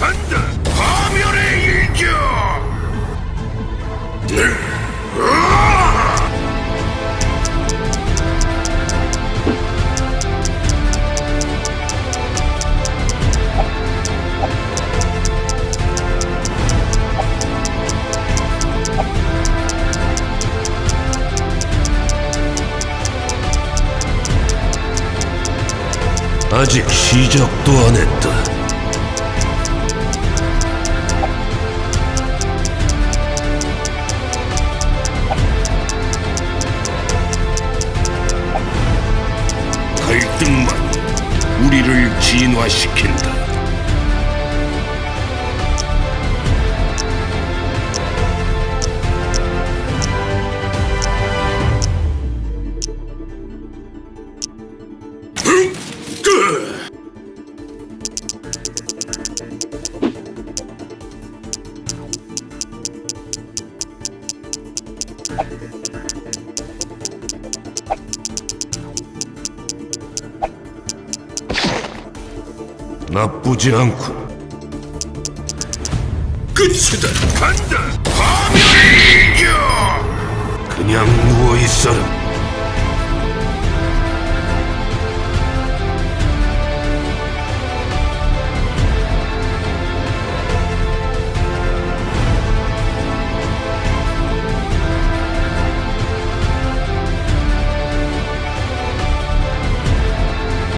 간다. 파멸의 일격. 아직 시작도 안 했다. 갈등만 우리를 진화시킨다. 나쁘지 않군. 끝이다. 간다. 파멸의 일격. 그냥 누워 있어라.